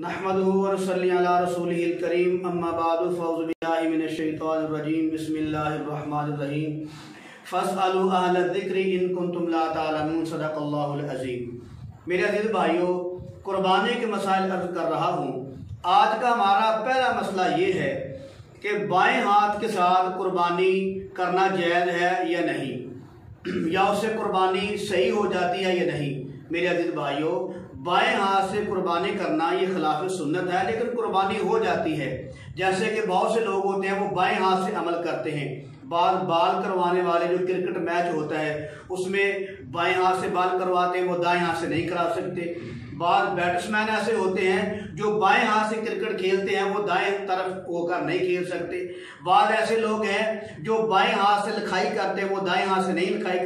नहमदुहु व नसल्ली अला रसूलिहिल करीम अम्मा बादु फ़अऊज़ु बिल्लाहि मिनश शैतानिर रजीम बिस्मिल्लाहिर रहमानिर रहीम फ़स्अलू अहल ज़िक्रि इन कुंतुम ला तालमून सदक़ल्लाहुल अज़ीम। मेरे अज़ीज़ भाइयों, कुर्बानी के मसाइल अर्ज़ कर रहा हूँ। आज का हमारा पहला मसला ये है कि बाएं हाथ के साथ कुर्बानी करना जायज़ है या नहीं, या उससे कुर्बानी सही हो जाती है या नहीं। मेरे अज़ीज़ भाइयों, बाएं हाथ से कुर्बानी करना ये खिलाफ सुन्नत है, लेकिन कुर्बानी हो जाती है। जैसे कि बहुत से लोग होते हैं वो बाएं हाथ से अमल करते हैं। बाल करवाने वाले, जो क्रिकेट मैच होता है उसमें बाएं हाथ से बाल करवाते हैं, वो दाएं हाथ से नहीं करा सकते। बाद बैट्समैन ऐसे होते हैं जो बाएं हाथ से क्रिकेट खेलते हैं, वो दाएं तरफ होकर नहीं खेल सकते। बाद ऐसे लोग हैं जो बाएं हाथ से लिखाई करते हैं, वो दाएं हाथ से नहीं लिखाई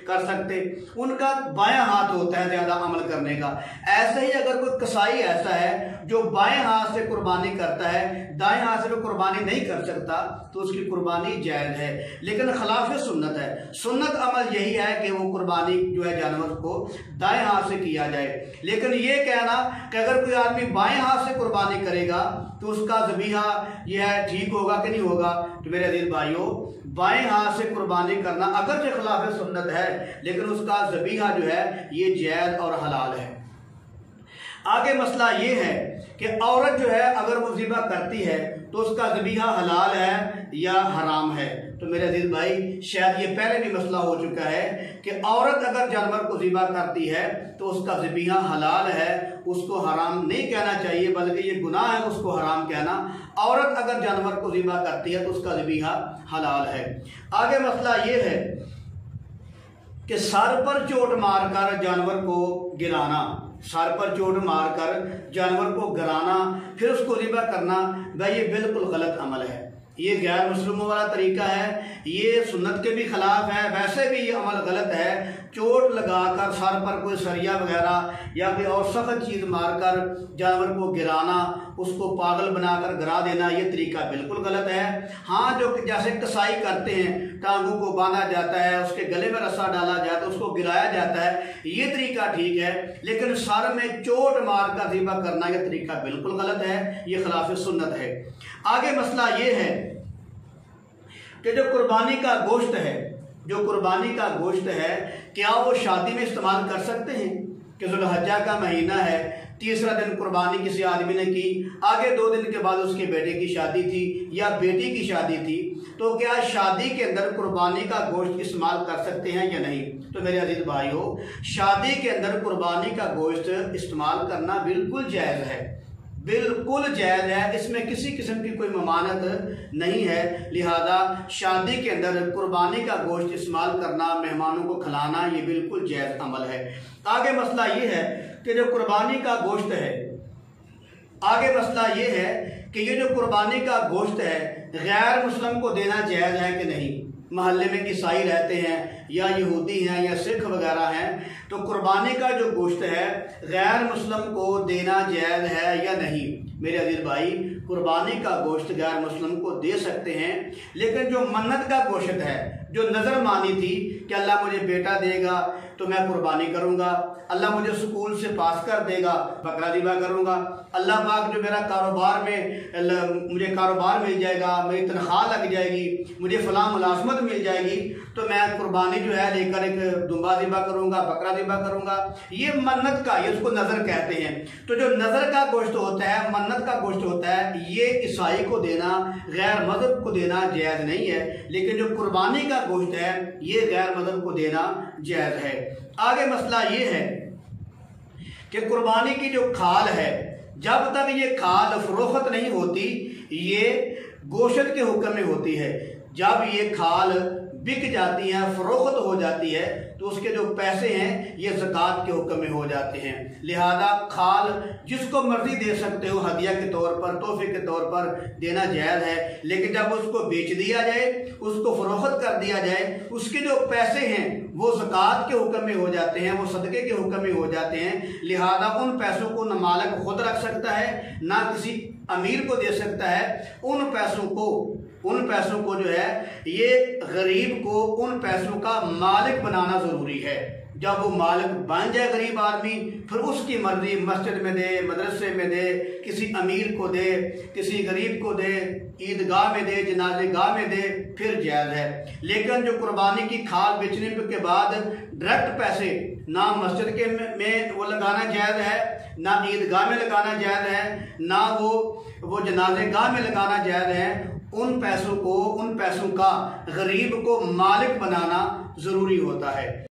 कर सकते। उनका बायां हाथ होता है ज़्यादा अमल करने का। ऐसे ही अगर कोई कसाई ऐसा है जो बाएं हाथ से कुर्बानी करता है, दाएं हाथ से वो कुर्बानी नहीं कर सकता, तो उसकी कुर्बानी जायज़ है, लेकिन खिलाफ सुन्नत है। सुन्नत अमल यही है कि वो कुर्बानी जो है जानवर को दाएं हाथ से किया जाए। लेकिन ये कहना कि अगर कोई आदमी बाएं हाथ से कुर्बानी करेगा तो उसका ज़बीहा यह है ठीक होगा कि नहीं होगा, तो मेरे अज़ीज़ भाइयों, बाएं हाथ से कुर्बानी करना अगर जो खिलाफ सुन्नत है, लेकिन उसका ज़बीहा जो है ये जायज़ और हलाल है। आगे मसला ये है कि औरत जो है अगर वो ज़िबा करती है तो उसका ज़बीहा हलाल है या हराम है। तो मेरे अज़ीज़ भाई, शायद ये पहले भी मसला हो चुका है कि औरत अगर जानवर को ज़िबा करती है तो उसका ज़बीहा हलाल है, उसको हराम नहीं कहना चाहिए, बल्कि ये गुनाह है उसको हराम कहना। औरत अगर जानवर को ज़िबा करती है तो उसका ज़बीहा हलाल है। आगे मसला ये है कि सर पर चोट मारकर जानवर को गिराना, सर पर चोट मारकर जानवर को गिराना फिर उसको ज़िबा करना, भाई ये बिल्कुल गलत अमल है। ये गैर मुस्लिमों वाला तरीका है, ये सुन्नत के भी खिलाफ है। वैसे भी ये अमल गलत है। चोट लगाकर सर पर कोई सरिया वगैरह या कोई और सख्त चीज़ मारकर जानवर को गिराना, उसको पागल बनाकर गिरा देना, ये तरीका बिल्कुल गलत है। हाँ, जो जैसे कसाई करते हैं, टांगों को बांधा जाता है, उसके गले में रस्सा डाला जाता है, उसको गिराया जाता है, ये तरीका ठीक है। लेकिन सर में चोट मारकर ज़िबा करना ये तरीका बिल्कुल गलत है, ये खिलाफ सुन्नत है। आगे मसला ये है कि जो कुर्बानी का गोश्त है, जो कुर्बानी का गोश्त है, क्या वो शादी में इस्तेमाल कर सकते हैं? कि ज़ुल्हज्जा का महीना है, तीसरा दिन कुर्बानी किसी आदमी ने की, आगे 2 दिन के बाद उसके बेटे की शादी थी या बेटी की शादी थी, तो क्या शादी के अंदर कुर्बानी का गोश्त इस्तेमाल कर सकते हैं या नहीं? तो मेरे अजीज भाइयों, शादी के अंदर कुर्बानी का गोश्त इस्तेमाल करना बिल्कुल जायज़ है, बिल्कुल जायज़ है। इसमें किसी किस्म की कोई ममानत नहीं है। लिहाजा शादी के अंदर कुर्बानी का गोश्त इस्तेमाल करना, मेहमानों को खिलाना, ये बिल्कुल जायज़ अमल है। आगे मसला ये है कि जो कुर्बानी का गोश्त है, आगे मसला ये है कि ये जो कुर्बानी का गोश्त है गैर मुस्लिम को देना जायज़ है कि नहीं। महल्ले में ईसाई रहते हैं या यहूदी हैं या सिख वगैरह हैं, तो कुर्बानी का जो गोश्त है गैर मुस्लिम को देना जायज़ है या नहीं? मेरे अजीज भाई, कुर्बानी का गोश्त गैर मुस्लिम को दे सकते हैं, लेकिन जो मन्नत का गोश्त है, जो नज़र मानी थी कि अल्लाह मुझे बेटा देगा तो मैं कुर्बानी करूँगा, अल्लाह मुझे स्कूल से पास कर देगा, बकरा ज़िबा करूँगा, अल्लाह पाक जो मेरा कारोबार में मुझे कारोबार मिल जाएगा, मेरी तनख्वाह लग जाएगी, मुझे फ़लाँ मुलाजमत मिल जाएगी, तो मैं कुर्बानी जो है लेकर एक दुम्बा ज़िबा करूँगा, बकरा ज़िबा करूँगा। ये मन्नत का, ये उसको नज़र कहते हैं। तो जो नज़र का गोश्त होता है, मन्नत का गोश्त होता है, ये ईसाई को देना, गैर मज़हब को देना जायज़ नहीं है। लेकिन जो कुर्बानी का गोश्त है ये गैर मज़हब को देना जायज़ है। आगे मसला ये है कि कुर्बानी की जो खाल है, जब तक ये खाल फरोख्त नहीं होती, ये गोश्त के हुक्म में होती है। जब ये खाल बिक जाती है, फरोख्त हो जाती है, तो उसके जो पैसे हैं ये ज़कात के हुक्म में हो जाते हैं। लिहाजा खाल जिसको मर्जी दे सकते हो, हदिया के तौर पर, तोहफे के तौर पर देना जायज़ है। लेकिन जब उसको बेच दिया जाए, उसको फरोख्त कर दिया जाए, उसके जो पैसे हैं वो ज़कात के हुक्म में हो जाते हैं, वो सदक़े के हुक्म में हो जाते हैं। लिहाजा उन पैसों को न मालिक खुद रख सकता है, ना किसी अमीर को दे सकता है। उन पैसों को जो है ये गरीब को उन पैसों का मालिक बनाना ज़रूरी है। जब वो मालिक बन जाए गरीब आदमी, फिर उसकी मर्जी मस्जिद में दे, मदरसे में दे, किसी अमीर को दे, किसी गरीब को दे, ईदगाह में दे, जनाजे गाह में दे, फिर जायज़ है। लेकिन जो कुर्बानी की खाल बेचने के बाद डायरेक्ट पैसे ना मस्जिद के में वो लगाना जायज़ है, ना ईदगाह में लगाना जायज़ है, ना वो जनाजे गाह में लगाना जायज़ है। उन पैसों का गरीब को मालिक बनाना ज़रूरी होता है।